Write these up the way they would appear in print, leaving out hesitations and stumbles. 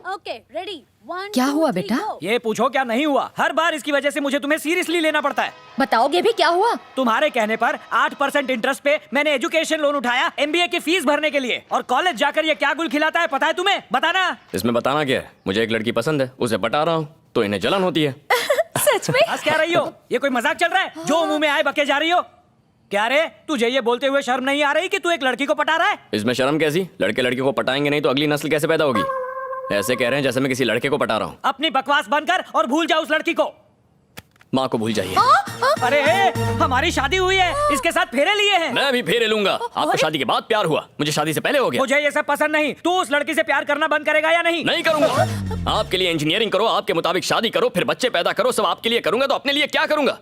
Okay ready. क्या हुआ बेटा? ये पूछो क्या नहीं हुआ। हर बार इसकी वजह से मुझे तुम्हें सीरियसली लेना पड़ता है। बताओगे भी क्या हुआ? तुम्हारे कहने पर 8% इंटरेस्ट पे मैंने एजुकेशन लोन उठाया MBA की फीस भरने के लिए, और कॉलेज जाकर ये क्या गुल खिलाता है पता है तुम्हें? बताना। इसमें बताना क्या है? मुझे एक लड़की पसंद है, उसे पटा रहा हूँ, तो इन्हें जलन होती है। सच में? हंस क्या रही हो? ये कोई मजाक चल रहा है? जो मुंह में आए बके जा रही हो। क्या रे, तुझे ये बोलते हुए शर्म नहीं आ रही कि तू एक लड़की को पटा रहा है? इसमें शर्म कैसी? लड़के लड़कियों को पटाएंगे नहीं तो अगली नस्ल कैसे पैदा होगी? ऐसे कह रहे हैं जैसे मैं किसी लड़के को पटा रहा हूँ। अपनी बकवास बंद कर और भूल जा उस लड़की को। माँ को भूल जाइए। अरे हमारी शादी हुई है, इसके साथ फेरे लिए हैं। मैं भी फेरे लूंगा। आपको शादी के बाद प्यार हुआ, मुझे शादी से पहले हो गया। मुझे ये सब पसंद नहीं। तू उस लड़की से प्यार करना बंद करेगा या नहीं? नहीं करूंगा। आपके लिए इंजीनियरिंग करो, आपके मुताबिक शादी करो, फिर बच्चे पैदा करो, सब आपके लिए करूंगा, तो अपने लिए क्या करूंगा?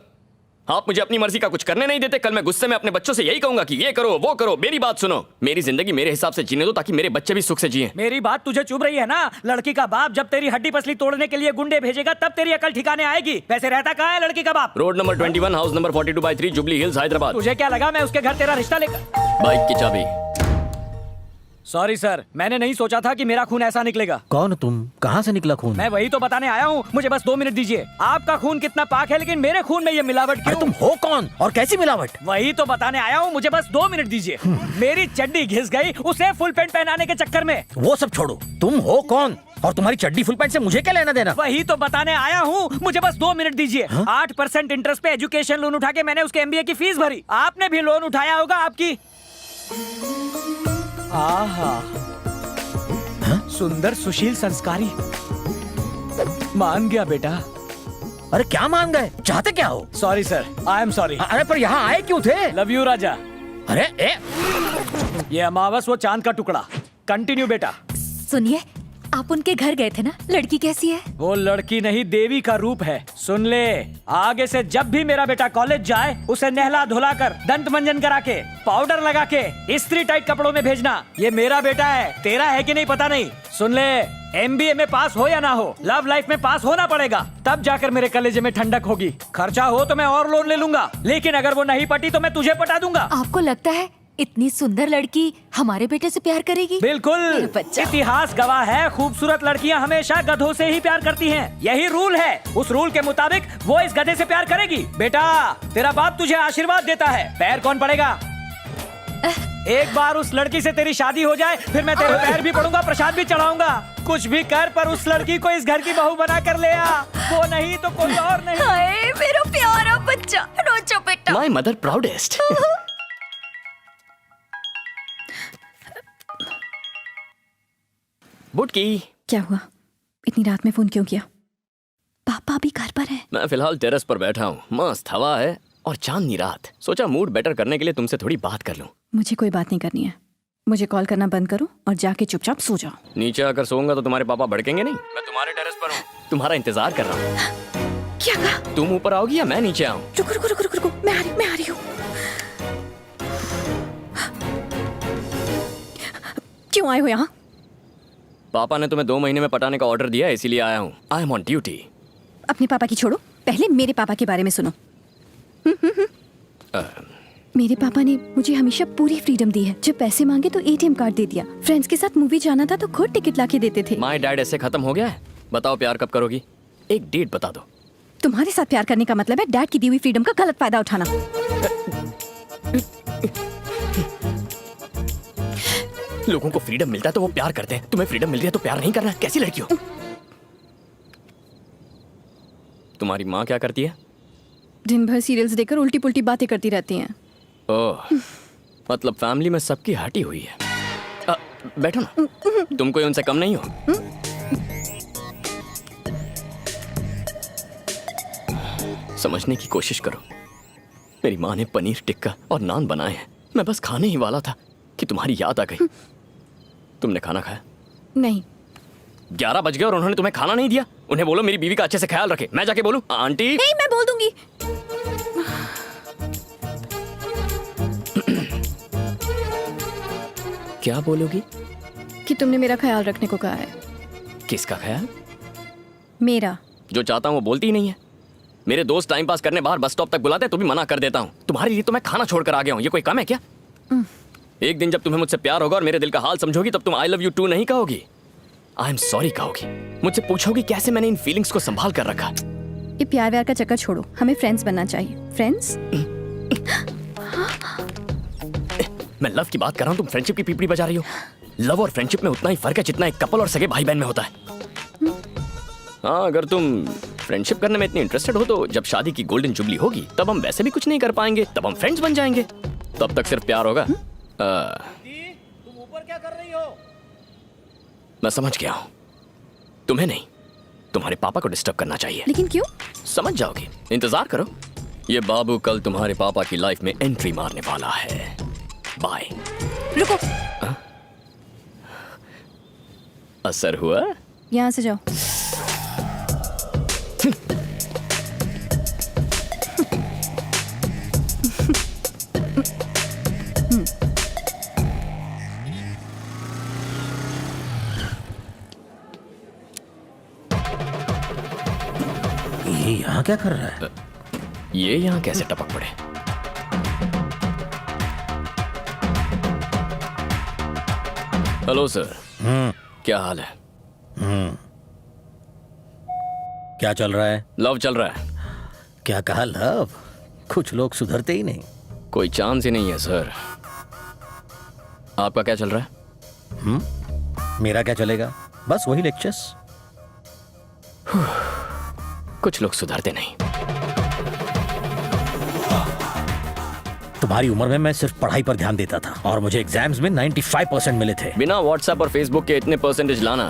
आप मुझे अपनी मर्जी का कुछ करने नहीं देते। कल मैं गुस्से में अपने बच्चों से यही कहूंगा कि ये करो वो करो। मेरी बात सुनो, मेरी जिंदगी मेरे हिसाब से जीने दो ताकि मेरे बच्चे भी सुख से जिएं। मेरी बात तुझे चुभ रही है ना? लड़की का बाप जब तेरी हड्डी पसली तोड़ने के लिए गुंडे भेजेगा तब तेरी अकल ठिकाने आएगी। वैसे रहता कहाँ है लड़की का बाप? Road number 21, house number 42/3, jubilee hills, Hyderabad. तुझे क्या लगा मैं उसके घर तेरा रिश्ता लेकर? बाइक की चाबी। सॉरी सर, मैंने नहीं सोचा था कि मेरा खून ऐसा निकलेगा। कौन तुम? कहाँ से निकला खून? मैं वही तो बताने आया हूँ, मुझे बस 2 मिनट दीजिए। आपका खून कितना पाक है, लेकिन मेरे खून में ये मिलावट अरे क्यों? तुम हो कौन और कैसी मिलावट? वही तो बताने आया हूँ, मुझे बस 2 मिनट दीजिए। मेरी चड्डी घिस गई उसे फुल पैंट पहनाने के चक्कर में। वो सब छोड़ो, तुम हो कौन और तुम्हारी चड्डी फुल पैंट से मुझे क्या लेना देना? वही तो बताने आया हूँ, मुझे बस 2 मिनट दीजिए। 8% इंटरेस्ट पे एजुकेशन लोन उठा के मैंने उसके MBA की फीस भरी। आपने भी लोन उठाया होगा आपकी। आहा, सुंदर सुशील संस्कारी। मान गया बेटा। अरे क्या मान गए? चाहते क्या हो? Sorry sir, I am sorry. अरे पर यहाँ आए क्यों थे? लव यू राजा। अरे ये अमावस वो चांद का टुकड़ा। कंटिन्यू बेटा। सुनिए, आप उनके घर गए थे ना, लड़की कैसी है? वो लड़की नहीं देवी का रूप है। सुन ले, आगे से जब भी मेरा बेटा कॉलेज जाए उसे नहला धुला कर, दंत मंजन करा के, पाउडर लगा के, इस्त्री टाइट कपड़ों में भेजना। ये मेरा बेटा है, तेरा है कि नहीं पता नहीं। सुन ले, MBA में पास हो या ना हो, लव लाइफ में पास होना पड़ेगा, तब जाकर मेरे कलेजे में ठंडक होगी। खर्चा हो तो मैं और लोन ले लूंगा, लेकिन अगर वो नहीं पटी तो मैं तुझे पटा दूंगा। आपको लगता है इतनी सुंदर लड़की हमारे बेटे से प्यार करेगी? बिल्कुल। मेरा बच्चा। इतिहास गवाह है, खूबसूरत लड़कियां हमेशा गधों से ही प्यार करती हैं। यही रूल है। उस रूल के मुताबिक वो इस गधे से प्यार करेगी। बेटा, तेरा बाप तुझे आशीर्वाद देता है। पैर कौन पड़ेगा? एक बार उस लड़की से तेरी शादी हो जाए, फिर मैं तेरे पैर भी पड़ूंगा, प्रसाद भी चढ़ाऊंगा। कुछ भी कर, पर उस लड़की को इस घर की बहू बना कर ले आ। वो नहीं तो कोई और नहीं। हाय मेरा प्यारा बच्चा, रोचो बेटा। My mother proudest. बुटकी, क्या हुआ? इतनी रात में फोन क्यों किया? पापा अभी घर पर है। मैं फिलहाल टेरेस पर बैठा हूँ, मस्त हवा है और चांदनी रात। सोचा मूड बेटर करने के लिए तुमसे थोड़ी बात कर लूं। मुझे कोई बात नहीं करनी है। मुझे कॉल करना बंद करो और जाके चुपचाप सो जाओ। नीचे आकर सोऊंगा तो तुम्हारे पापा भड़केंगे नहीं? मैं तुम्हारे टेरेस पर हूँ, तुम्हारा इंतजार कर रहा हूँ। क्या कहा? तुम ऊपर आओगी या मैं नीचे आऊँ? रुको रुको रुको रुको, मैं आ रही हूँ। क्यों आए हो यहाँ? पापा ने तुम्हें 2 महीने में पटाने का ऑर्डर दिया है, इसीलिए आया हूँ। I am on duty. अपने पापा की छोड़ो, पहले मेरे पापा के बारे में सुनो। मेरे पापा ने मुझे हमेशा पूरी फ्रीडम दी है। जब पैसे मांगे तो ATM कार्ड दे दिया। फ्रेंड्स के साथ मूवी जाना था तो खुद टिकट लाके देते थे। माय डैड ऐसे खत्म हो गया है? बताओ प्यार कब करोगी? एक डेट बता दो। तुम्हारे साथ प्यार करने का मतलब है डैड की दी हुई फ्रीडम का गलत फायदा उठाना। लोगों को फ्रीडम मिलता है तो वो प्यार करते हैं, तुम्हें फ्रीडम मिल रही है तो प्यार नहीं करना? कैसी लड़की हो? तुम्हारी माँ क्या करती है? दिन भर सीरियल्स देखकर उल्टी पुल्टी बातें करती रहती हैं। ओह, मतलब फैमिली में सबकी हटी हुई है। बैठो ना, तुम कोई उनसे कम नहीं हो। समझने की कोशिश करो। मेरी माँ ने पनीर टिक्का और नान बनाए हैं, मैं बस खाने ही वाला था कि तुम्हारी याद आ गई। तुमने खाना खाया? नहीं। 11 बज गए और उन्होंने तुम्हें खाना नहीं दिया। उन्हें बोलो मेरी बीवी का अच्छे से ख्याल रखे। मैं जाके बोलूं आंटी? नहीं, मैं बोल दूंगी। क्या बोलोगी? कि तुमने मेरा ख्याल रखने को कहा है। किसका ख्याल? मेरा। जो चाहता हूँ वो बोलती ही नहीं है। मेरे दोस्त टाइम पास करने बाहर बस स्टॉप तक बुलाते हैं तो भी मना कर देता हूँ। तुम्हारे लिए तो मैं खाना छोड़कर आ गया हूँ, ये कोई कम है क्या? एक दिन जब तुम्हें मुझसे प्यार होगा और मेरे दिल का हाल समझोगी तब तुम आई लव यू टू नहीं कहोगी। आई एम सॉरी कहोगी, मुझसे पूछोगी कैसे मैंने इन फीलिंग्स को संभाल कर रखा। ये प्यार व्यार का चक्कर छोड़ो, हमें फ्रेंड्स बनना चाहिए। फ्रेंड्स? मैं लव की बात कर रहा हूँ, तुम फ्रेंडशिप की पीपड़ी बजा रही हो। लव और फ्रेंडशिप में उतना ही फर्क है जितना एक कपल और सगे भाई बहन में होता है। हाँ, अगर तुम फ्रेंडशिप करने में इतनी इंटरेस्टेड हो तो जब शादी की गोल्डन जुबली होगी तब हम वैसे भी कुछ नहीं कर पाएंगे, तब हम फ्रेंड्स बन जाएंगे। तब तक सिर्फ प्यार होगा। तुम ऊपर क्या कर रही हो? मैं समझ गया हूँ, तुम्हें नहीं, तुम्हारे पापा को डिस्टर्ब करना चाहिए। लेकिन क्यों? समझ जाओगे, इंतजार करो। ये बाबू कल तुम्हारे पापा की लाइफ में एंट्री मारने वाला है। बाय। रुको, असर हुआ? यहाँ से जाओ। ये यहाँ क्या कर रहा है? ये यहाँ कैसे टपक पड़े? Hello sir. क्या हाल है? क्या चल रहा है? लव चल रहा है। क्या कहा लव? कुछ लोग सुधरते ही नहीं। कोई चांस ही नहीं है सर। आपका क्या चल रहा है? मेरा क्या चलेगा? बस वही लेक्चर्स। कुछ लोग सुधरते नहीं। तुम्हारी उम्र में मैं सिर्फ पढ़ाई पर ध्यान देता था और मुझे एग्जाम्स में 95% मिले थे। बिना व्हाट्सएप और फेसबुक के इतने परसेंटेज लाना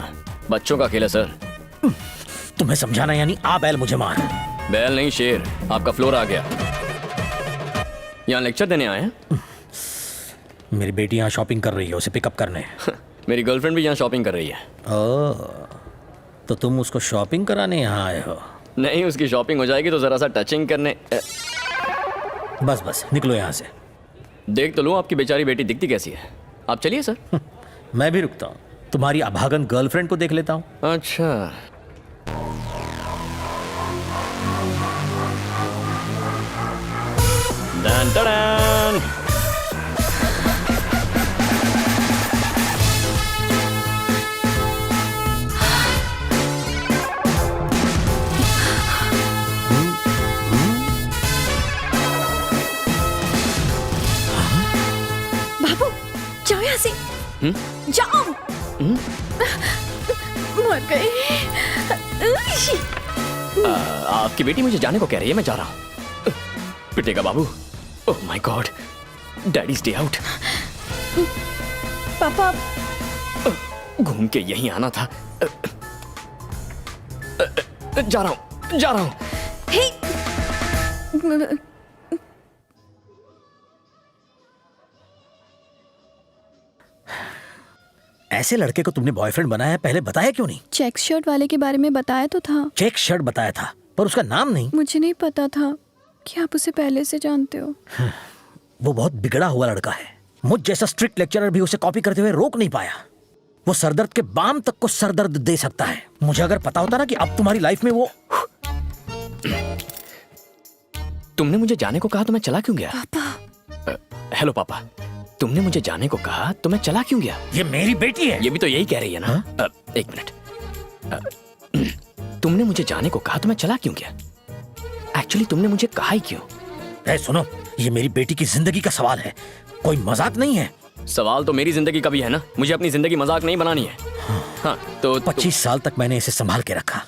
बच्चों का खेल है सर। तुम्हें समझाना यानी आ बैल मुझे मार। बैल नहीं शेर, आपका फ्लोर आ गया। यहाँ लेक्चर देने आए हैं? मेरी बेटी यहाँ शॉपिंग कर रही है, उसे पिकअप करने। मेरी गर्लफ्रेंड भी यहाँ शॉपिंग कर रही है। ओह, तो तुम उसको शॉपिंग कराने यहाँ आए हो? नहीं, उसकी शॉपिंग हो जाएगी तो जरा सा टचिंग करने। बस बस निकलो यहाँ से। देख तो लूं आपकी बेचारी बेटी दिखती कैसी है। आप चलिए सर। मैं भी रुकता हूँ, तुम्हारी अभागन गर्लफ्रेंड को देख लेता हूँ। अच्छा, डन डन। बाबू जाओ यहाँ से। जाओ। मर गई। आपकी बेटी मुझे जाने को कह रही है, मैं जा रहा हूँ। पिटेगा बाबू। Oh my God, daddy stay out. पापा घूम के यहीं आना था। जा रहा हूँ, जा रहा हूँ। हे ऐसे लड़के को तुमने बॉयफ्रेंड बनाया, पहले बताया क्यों नहीं? चेक शर्ट वाले के बारे में बताया तो था। चेक शर्ट बताया था पर उसका नाम नहीं। मुझे नहीं पता था कि आप उसे पहले से जानते हो। वो बहुत बिगड़ा हुआ लड़का है। मुझ जैसा स्ट्रिक्ट लेक्चरर भी उसे कॉपी करते हुए रोक नहीं पाया। वो सरदर्द के बाम तक को सरदर्द दे सकता है। मुझे अगर पता होता ना कि अब तुम्हारी लाइफ में वो। तुमने मुझे जाने को कहा तो मैं चला क्यों गया? पापा हेलो पापा, तुमने मुझे जाने को कहा तो मैं चला क्यों गया? ये मेरी बेटी है। ये भी तो यही कह रही है ना? एक मिनट। तुमने मुझे जाने को कहा तो मैं चला क्यों गया? एक्चुअली तुमने मुझे कहा ही क्यों? ए, सुनो, ये मेरी बेटी की जिंदगी का सवाल है, कोई मजाक नहीं है। सवाल तो मेरी जिंदगी का भी है ना, मुझे अपनी जिंदगी मजाक नहीं बनानी है। हाँ, तो 25 साल तक मैंने इसे संभाल के रखा।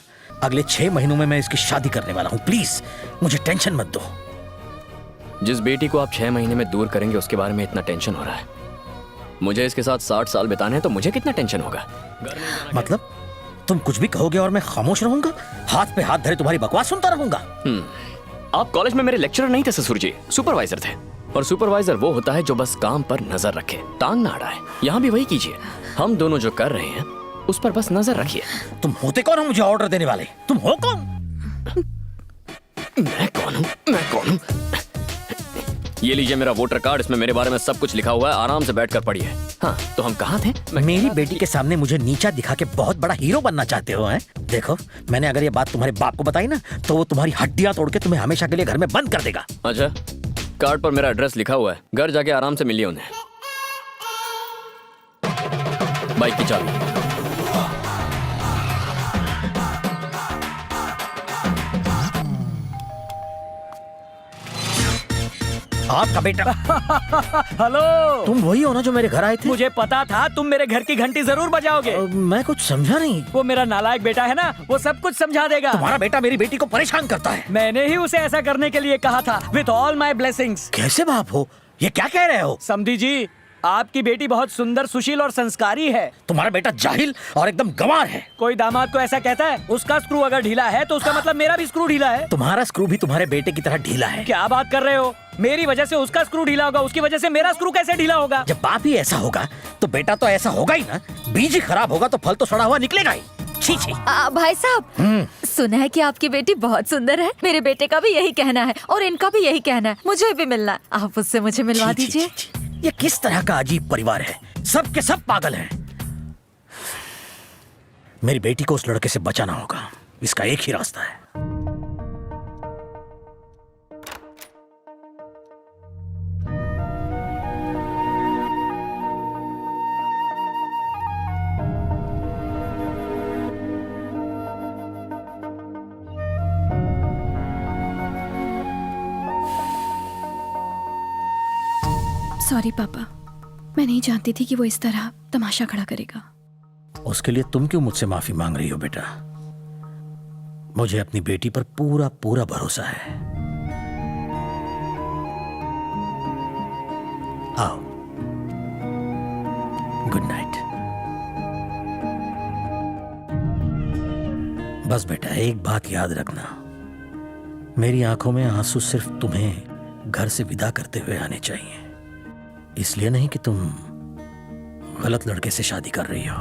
अगले 6 महीनों में मैं इसकी शादी करने वाला हूँ। प्लीज मुझे टेंशन मत दो। जिस बेटी को आप 6 महीने में दूर करेंगे उसके बारे में इतना टेंशन हो रहा है। मुझे इसके साथ 60 साल बिताने हैं तो मुझे कितना टेंशन होगा? मतलब तुम कुछ भी कहोगे और मैं खामोश रहूंगा? हाथ पे हाथ धरे तुम्हारी बकवास सुनता रहूंगा? आप कॉलेज में मेरे लेक्चरर नहीं थे ससुर जी, सुपरवाइजर थे। और सुपरवाइजर वो होता है जो बस काम पर नजर रखे, टांग ना अड़ाए। यहाँ भी वही कीजिए। हम दोनों जो कर रहे हैं उस पर बस नजर रखिए। तुम होते कौन हो मुझे ऑर्डर देने वाले? तुम हो कौन? मैं कौन हूँ? मैं कौन हूँ? ये लीजिए मेरा वोटर कार्ड, इसमें मेरे बारे में सब कुछ लिखा हुआ है, आराम से बैठकर पढ़िए। हाँ, तो हम कहाँ थे? मेरी बेटी के सामने मुझे नीचा दिखा के बहुत बड़ा हीरो बनना चाहते हो हैं? देखो, मैंने अगर ये बात तुम्हारे बाप को बताई ना तो वो तुम्हारी हड्डियां तोड़ के तुम्हें हमेशा के लिए घर में बंद कर देगा। अच्छा, कार्ड पर मेरा एड्रेस लिखा हुआ है, घर जाके आराम से मिलिए उन्हें। बाइक की चाबी। आपका बेटा। हेलो, तुम वही हो ना जो मेरे घर आए थे? मुझे पता था तुम मेरे घर की घंटी जरूर बजाओगे। मैं कुछ समझा नहीं। वो मेरा नालायक बेटा है ना, वो सब कुछ समझा देगा। तुम्हारा बेटा मेरी बेटी को परेशान करता है। मैंने ही उसे ऐसा करने के लिए कहा था, विथ ऑल माई ब्लेसिंग्स। कैसे बाप हो? ये क्या कह रहे हो? समधी जी, आपकी बेटी बहुत सुंदर, सुशील और संस्कारी है। तुम्हारा बेटा जाहिल और एकदम गंवार है। कोई दामाद को ऐसा कहता है? उसका स्क्रू अगर ढीला है तो उसका मतलब मेरा भी स्क्रू ढीला है। तुम्हारा स्क्रू भी तुम्हारे बेटे की तरह ढीला है। क्या बात कर रहे हो? मेरी वजह से उसका स्क्रू ढीला होगा, उसकी वजह से मेरा स्क्रू कैसे ढीला होगा? जब बाप ही ऐसा होगा तो बेटा तो ऐसा होगा ही ना। बीज ही खराब होगा तो फल तो सड़ा हुआ निकलेगा ही। छी छी। भाई साहब, सुना है कि आपकी बेटी बहुत सुंदर है। मेरे बेटे का भी यही कहना है और इनका भी यही कहना है। मुझे भी मिलना है, आप उससे मुझे मिलवा छी, छी, दीजिए। छी, छी। ये किस तरह का अजीब परिवार है? सब के सब पागल हैं। मेरी बेटी को उस लड़के से बचाना होगा। इसका एक ही रास्ता है। सॉरी पापा, मैं नहीं जानती थी कि वो इस तरह तमाशा खड़ा करेगा। उसके लिए तुम क्यों मुझसे माफी मांग रही हो बेटा? मुझे अपनी बेटी पर पूरा पूरा भरोसा है। आओ, गुड नाइट। बस बेटा एक बात याद रखना, मेरी आंखों में आंसू सिर्फ तुम्हें घर से विदा करते हुए आने चाहिए, इसलिए नहीं कि तुम गलत लड़के से शादी कर रही हो।